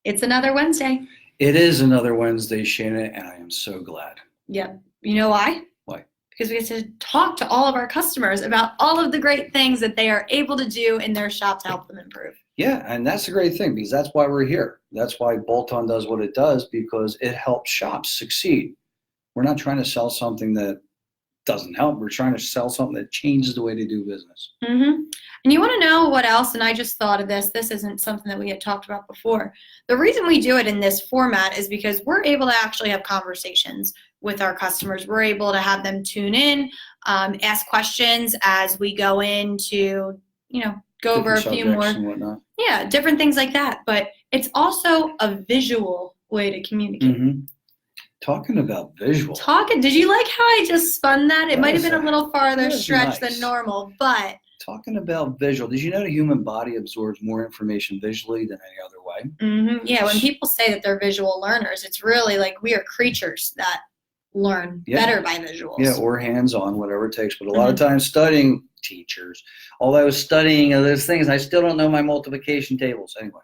It's another Wednesday. It is another Wednesday, Shana, and I am so glad. Yep. You know why? Why? Because we get to talk to all of our customers about all of the great things that they are able to do in their shop to help them improve. Yeah, and that's a great thing because that's why we're here. That's why Bolt-On does what it does, because it helps shops succeed. We're not trying to sell something that doesn't help. We're trying to sell something that changes the way they do business. Mm-hmm. And you want to know what else? And I just thought of this. This isn't something that we had talked about before. The reason we do it in this format is because we're able to actually have conversations with our customers. We're able to have them tune in, ask questions as we go into, go over a few more, and whatnot. Yeah, different things like that. But it's also a visual way to communicate. Mm-hmm. Talking about visual. Did you like how I just spun that? It might have been a little farther nice. stretch than normal, but. Talking about visual, did you know the human body absorbs more information visually than any other way? Mm-hmm. Yeah, when people say that they're visual learners, it's really like we are creatures that learn better by visuals. Yeah, or hands-on, whatever it takes. But a lot of times studying teachers, although I was studying those things, I still don't know my multiplication tables anyway.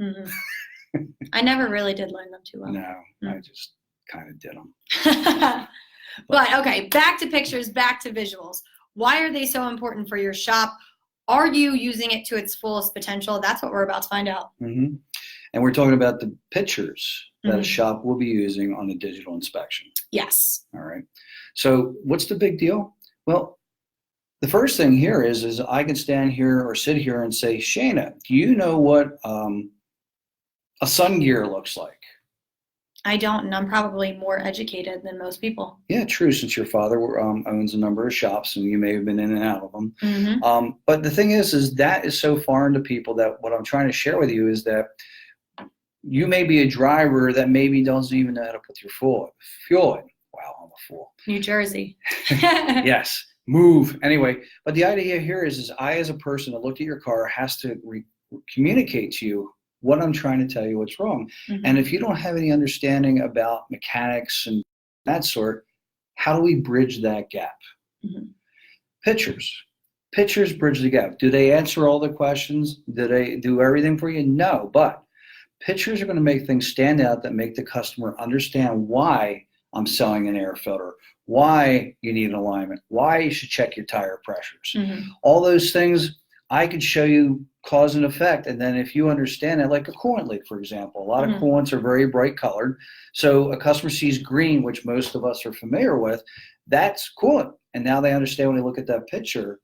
Mm-hmm. I never really did learn them too well. No, I just kind of did them. But okay, back to pictures, back to visuals. Why are they so important for your shop? Are you using it to its fullest potential? That's what we're about to find out. Mm-hmm. And we're talking about the pictures that a shop will be using on a digital inspection. Yes. All right. So what's the big deal? Well, the first thing here is I can stand here or sit here and say, Shana, do you know what a sun gear looks like? I don't, and I'm probably more educated than most people. Yeah, true, since your father owns a number of shops and you may have been in and out of them. Mm-hmm. But the thing is that is so foreign to people that what I'm trying to share with you is that you may be a driver that maybe doesn't even know how to put your fuel in. Wow, I'm a fool. New Jersey. Yes, move. Anyway, but the idea here is I, as a person that looked at your car, has to communicate to you what I'm trying to tell you what's wrong. Mm-hmm. And if you don't have any understanding about mechanics and that sort, how do we bridge that gap? Mm-hmm. Pictures bridge the gap. Do they answer all the questions? Do they do everything for you? No, but pictures are going to make things stand out that make the customer understand why I'm selling an air filter, why you need an alignment, why you should check your tire pressures. Mm-hmm. All those things I could show you cause and effect. And then if you understand it, like a coolant leak, for example, a lot of coolants are very bright colored. So a customer sees green, which most of us are familiar with, that's coolant. And now they understand when they look at that picture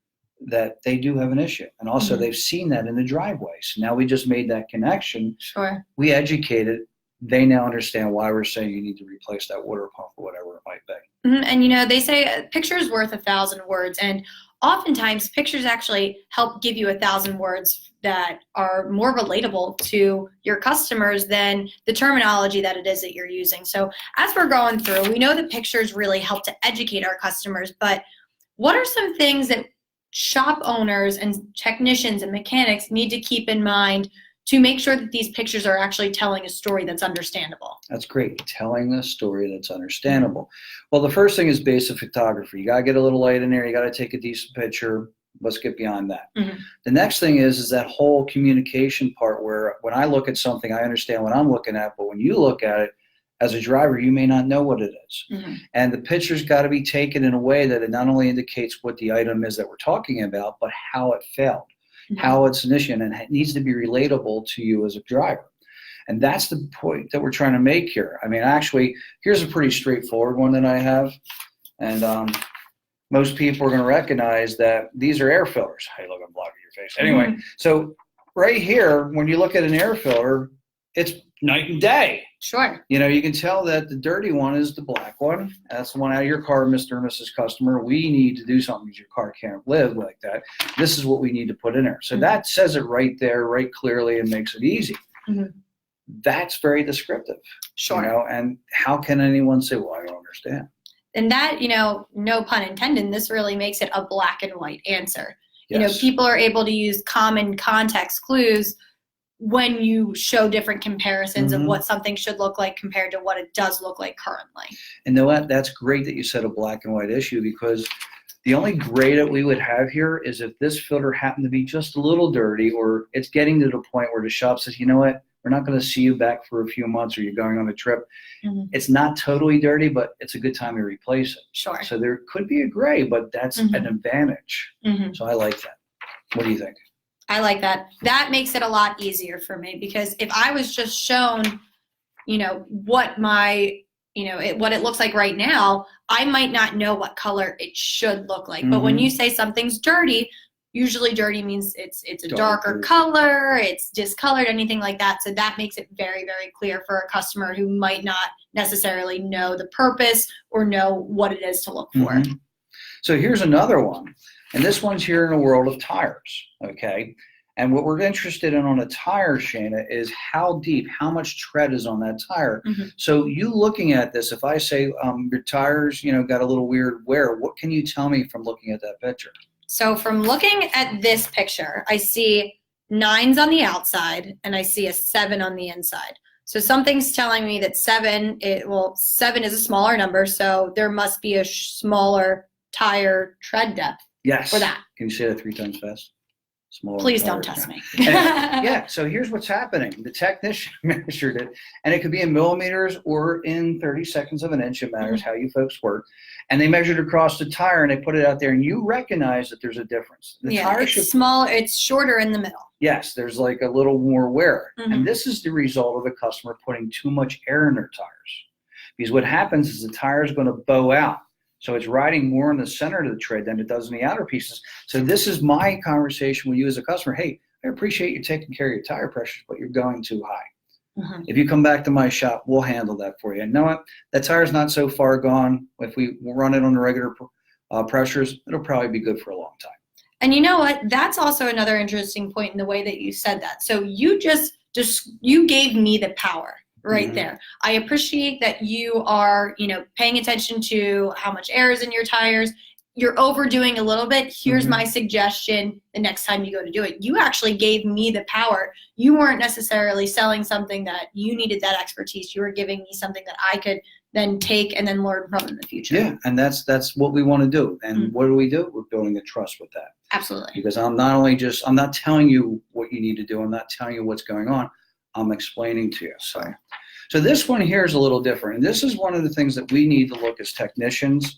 that they do have an issue. And also they've seen that in the driveway. So now we just made that connection. Sure. We educated. They now understand why we're saying you need to replace that water pump or whatever it might be. Mm-hmm. And they say a picture's worth 1,000 words. And oftentimes pictures actually help give you 1,000 words that are more relatable to your customers than the terminology that it is that you're using. So as we're going through, we know that pictures really help to educate our customers, but what are some things that shop owners and technicians and mechanics need to keep in mind to make sure that these pictures are actually telling a story that's understandable? That's great. Telling a story that's understandable. Well, the first thing is basic photography. You got to get a little light in there. You got to take a decent picture. Let's get beyond that. Mm-hmm. The next thing is that whole communication part where when I look at something, I understand what I'm looking at, but when you look at it as a driver, you may not know what it is. Mm-hmm. And the picture's got to be taken in a way that it not only indicates what the item is that we're talking about, but how it failed. How it's an issue, and it needs to be relatable to you as a driver. And that's the point that we're trying to make here. I mean, actually, here's a pretty straightforward one that I have. And most people are going to recognize that these are air filters. Hey, look, I'm blocking your face. Anyway, so right here, when you look at an air filter, it's night and day. Sure. You can tell that the dirty one is the black one. That's the one out of your car, Mr. and Mrs. Customer. We need to do something because your car can't live like that. This is what we need to put in there. So that says it right there, right clearly, and makes it easy. Mm-hmm. That's very descriptive. Sure. And how can anyone say, well, I don't understand? And that, no pun intended, this really makes it a black and white answer. Yes. People are able to use common context clues when you show different comparisons of what something should look like compared to what it does look like currently. And that's great that you said a black and white issue, because the only gray that we would have here is if this filter happened to be just a little dirty, or it's getting to the point where the shop says, you know what, We're not going to see you back for a few months or you're going on a trip. Mhm. It's not totally dirty, but it's a good time to replace it. Sure. So there could be a gray, but that's Mhm. an advantage. Mhm. So I like that. What do you think? I like that. That makes it a lot easier for me, because if I was just shown, what what it looks like right now, I might not know what color it should look like. But when you say something's dirty, usually dirty means it's a darker color, it's discolored, anything like that. So that makes it very, very clear for a customer who might not necessarily know the purpose or know what it is to look for. Mhm. So here's another one. And this one's here in the world of tires, okay? And what we're interested in on a tire, Shana, is how deep, how much tread is on that tire. Mhm. So you looking at this, if I say your tires, got a little weird wear, what can you tell me from looking at that picture? So from looking at this picture, I see 9s on the outside and I see a 7 on the inside. So something's telling me that 7 is a smaller number, so there must be a smaller tire tread depth Yes. for that. Can you say that 3 times fast? Smaller Please tire don't test tread. me. Yeah, so here's what's happening. The technician measured it, and it could be in millimeters or in 30 seconds of an inch. It matters how you folks work. And they measured across the tire, and they put it out there, and you recognize that there's a difference. The tire it's smaller, it's shorter in the middle. Yes, there's like a little more wear. Mhm. And this is the result of a customer putting too much air in their tires. Because what happens is the tire is going to bow out. So it's riding more in the center of the tread than it does in the outer pieces. So this is my conversation with you as a customer. Hey, I appreciate you taking care of your tire pressures, but you're going too high. Mhm. If you come back to my shop, we'll handle that for you. And you know what? That tire's not so far gone. If we run it on the regular pressures, it'll probably be good for a long time. And you know what? That's also another interesting point in the way that you said that. So you you gave me the power right there. I appreciate that you are, paying attention to how much air is in your tires. You're overdoing a little bit. Here's my suggestion the next time you go to do it. You actually gave me the power. You weren't necessarily selling something that you needed that expertise. You were giving me something that I could then take and then learn from in the future. Yeah, and that's what we want to do. And what do? We're building a trust with that. Absolutely. Because I'm not telling you what you need to do. I'm not telling you what's going on. I'm explaining to you. So this one here is a little different. And this is one of the things that we need to look as technicians.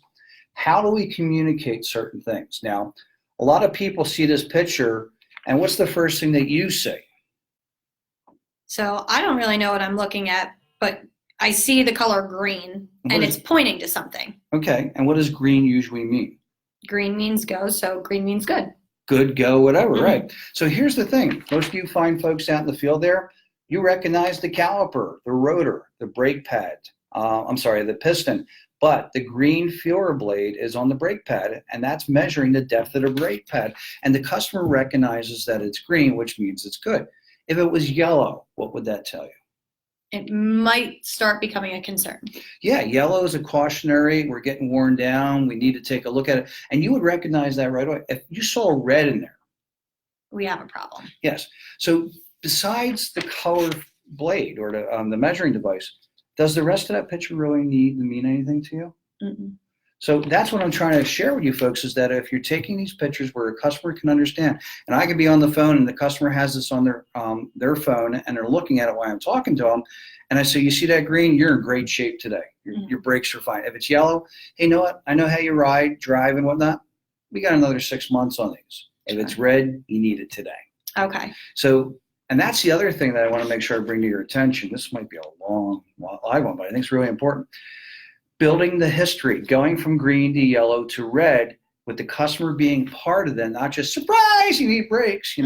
How do we communicate certain things? Now, a lot of people see this picture, and what's the first thing that you say? So I don't really know what I'm looking at, but I see the color green, and it's pointing to something. Okay, and what does green usually mean? Green means go, so green means good. Good, go, whatever, right? So here's the thing. Most of you fine folks out in the field there, you recognize the caliper, the rotor, the brake pad, the piston, but the green feeler blade is on the brake pad, and that's measuring the depth of the brake pad. And the customer recognizes that it's green, which means it's good. If it was yellow, what would that tell you? It might start becoming a concern. Yeah, yellow is a cautionary. We're getting worn down. We need to take a look at it. And you would recognize that right away. If you saw red in there, we have a problem. Yes. So besides the color blade or the measuring device, does the rest of that picture really need to mean anything to you? Mm-mm. So that's what I'm trying to share with you folks, is that if you're taking these pictures where a customer can understand, and I can be on the phone and the customer has this on their phone and they're looking at it while I'm talking to them, and I say, you see that green? You're in great shape today. Your brakes are fine. If it's yellow, hey, you know what? I know how you ride, drive, and whatnot. We got another 6 months on these. If it's red, you need it today. Okay. So, and that's the other thing that I want to make sure I bring to your attention. This might be a long live one, but I think it's really important. Building the history, going from green to yellow to red, with the customer being part of that, not just surprise, you need brakes,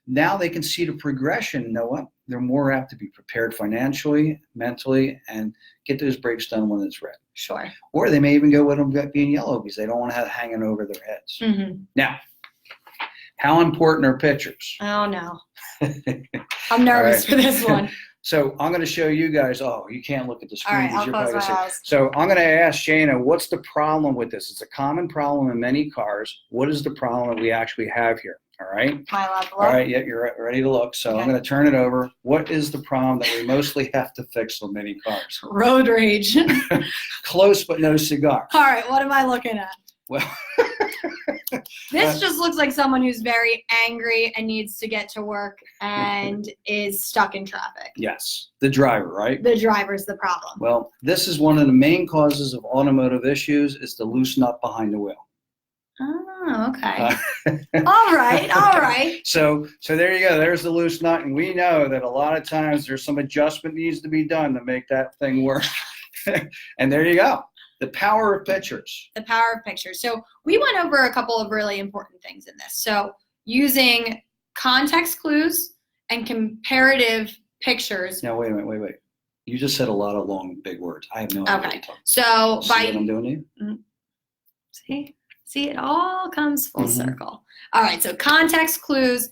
Now they can see the progression. You know what? They're more apt to be prepared financially, mentally, and get those brakes done when it's red. Sure. Or they may even go with them being yellow because they don't want to have it hanging over their heads. Now, how important are pictures? Oh, no. I'm nervous for this one. So I'm going to show you guys. Oh, you can't look at the screen. All right, I'll close my eyes. So I'm going to ask Shana, what's the problem with this? It's a common problem in many cars. What is the problem that we actually have here? All right. Am I allowed to look? All right. Yeah, you're ready to look. So I'm going to turn it over. What is the problem that we mostly have to fix on many cars? Road rage. Close, but no cigar. All right. What am I looking at? Well, This just looks like someone who's very angry and needs to get to work and is stuck in traffic. Yes, the driver, right? The driver's the problem. Well, this is one of the main causes of automotive issues is the loose nut behind the wheel. Oh, okay. All right. So there you go. There's the loose nut, and we know that a lot of times there's some adjustment needs to be done to make that thing work. And there you go. The power of pictures. The power of pictures. So we went over a couple of really important things in this. So using context clues and comparative pictures. Now, wait a minute. Wait. You just said a lot of long, big words. I have no idea what you're talking about. So See what I'm doing to you? See, it all comes full circle. All right, so context clues,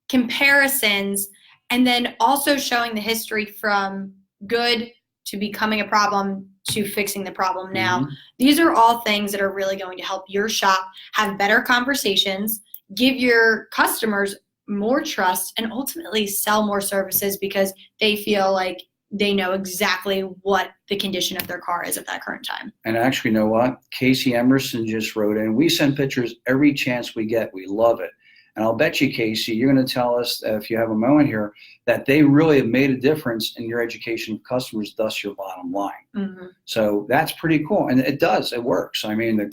comparisons, and then also showing the history from good to becoming a problem to fixing the problem now. These are all things that are really going to help your shop have better conversations, give your customers more trust, and ultimately sell more services because they feel like they know exactly what the condition of their car is at that current time. And actually, you know what? Casey Emerson just wrote in. We send pictures every chance we get. We love it. And I'll bet you, Casey, you're going to tell us, if you have a moment here, that they really have made a difference in your education of customers, thus your bottom line. So that's pretty cool. And it does. It works. I mean,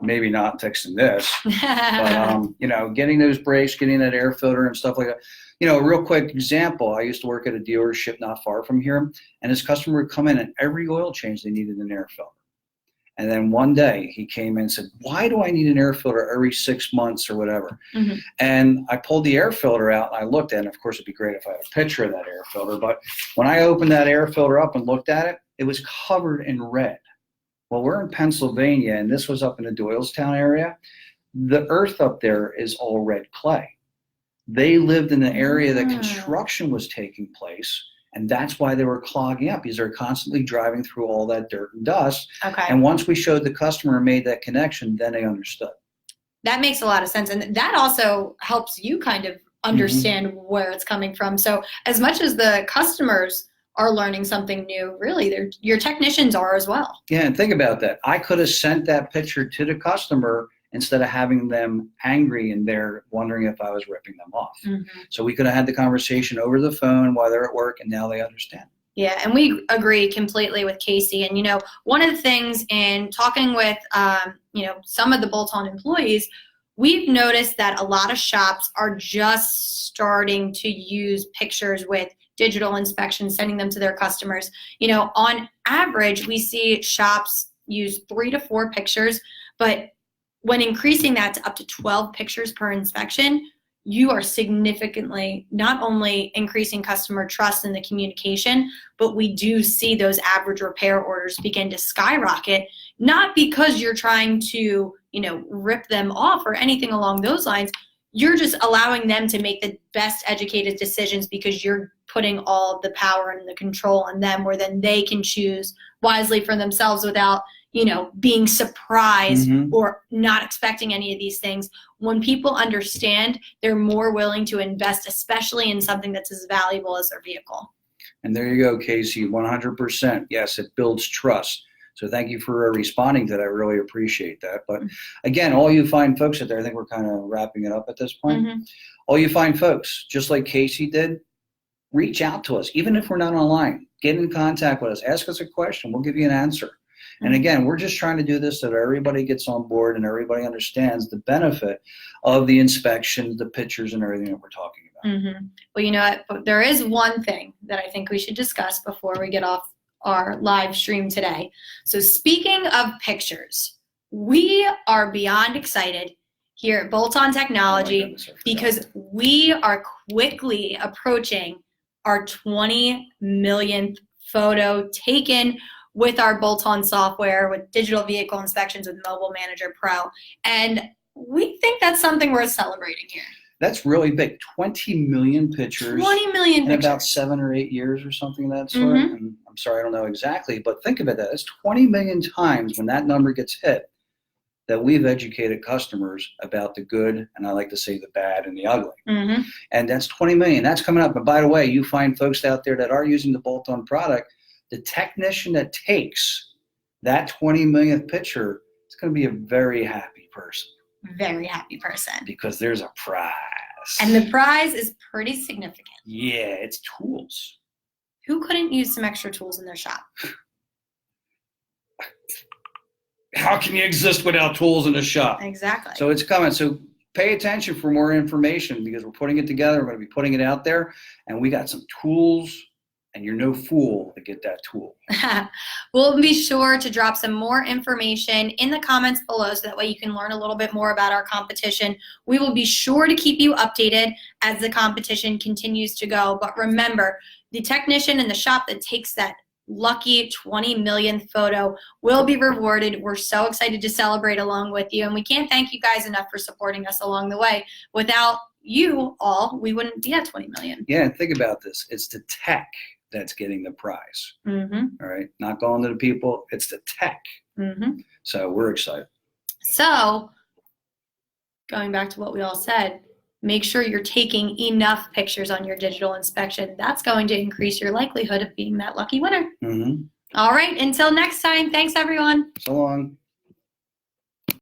maybe not fixing this, but, getting those brakes, getting that air filter and stuff like that. A real quick example, I used to work at a dealership not far from here, and this customer would come in and every oil change they needed an air filter. And then one day he came in and said, why do I need an air filter every 6 months or whatever? And I pulled the air filter out and I looked at it. And of course, it'd be great if I had a picture of that air filter. But when I opened that air filter up and looked at it, it was covered in red. Well, we're in Pennsylvania, and this was up in the Doylestown area. The earth up there is all red clay. They lived in the area that construction was taking place, and that's why they were clogging up, because they're constantly driving through all that dirt and dust. Okay. And once we showed the customer and made that connection, then they understood. That makes a lot of sense. And that also helps you kind of understand where it's coming from. So as much as the customers are learning something new, really, your technicians are as well. Yeah, and think about that. I could have sent that picture to the customer instead of having them angry and they're wondering if I was ripping them off. So we could have had the conversation over the phone while they're at work, and now they understand. Yeah, and we agree completely with Casey. And, one of the things in talking with, some of the Bolt-On employees, we've noticed that a lot of shops are just starting to use pictures with digital inspection, sending them to their customers. On average, we see shops use 3 to 4 pictures, but when increasing that to up to 12 pictures per inspection, you are significantly not only increasing customer trust in the communication, but we do see those average repair orders begin to skyrocket, not because you're trying to, rip them off or anything along those lines. You're just allowing them to make the best educated decisions because you're putting all the power and the control on them, where then they can choose wisely for themselves without being surprised or not expecting any of these things. When people understand, they're more willing to invest, especially in something that's as valuable as their vehicle. And there you go, Casey, 100%. Yes, it builds trust. So thank you for responding to that. I really appreciate that. But again, all you fine folks out there, I think we're kind of wrapping it up at this point. All you fine folks, just like Casey did, reach out to us. Even if we're not online, get in contact with us. Ask us a question. We'll give you an answer. And again, we're just trying to do this so that everybody gets on board and everybody understands the benefit of the inspection, the pictures, and everything that we're talking about. Well, you know what? There is one thing that I think we should discuss before we get off our live stream today. So speaking of pictures, we are beyond excited here at Bolt-On Technology because we are quickly approaching our 20 millionth photo taken with our Bolt-On software, with digital vehicle inspections with Mobile Manager Pro. And we think that's something worth celebrating here. That's really big. 20 million pictures. 20 million in pictures. about 7 or 8 years or something of that sort. And I'm sorry, I don't know exactly, but think about that. It's 20 million times when that number gets hit that we've educated customers about the good, and I like to say the bad and the ugly. And that's 20 million. That's coming up. But by the way, you find folks out there that are using the Bolt-On product, the technician that takes that 20 millionth picture is going to be a very happy person. very happy person. because there's a prize. And the prize is pretty significant. Yeah, it's tools. Who couldn't use some extra tools in their shop? How can you exist without tools in a shop? Exactly. So it's coming. So pay attention for more information because we're putting it together. We're going to be putting it out there. And we got some tools, and you're no fool to get that tool. We'll be sure to drop some more information in the comments below so that way you can learn a little bit more about our competition. We will be sure to keep you updated as the competition continues to go. But remember, the technician in the shop that takes that lucky 20 millionth photo will be rewarded. We're so excited to celebrate along with you, and we can't thank you guys enough for supporting us along the way. Without you all, we wouldn't be at 20 million. Yeah, and think about this. It's the tech that's getting the prize. Mm-hmm. All right, not going to the people. It's the tech. Mm-hmm. So we're excited. So going back to what we all said, make sure you're taking enough pictures on your digital inspection. That's going to increase your likelihood of being that lucky winner. Mm-hmm. All right, until next time, thanks everyone. So long.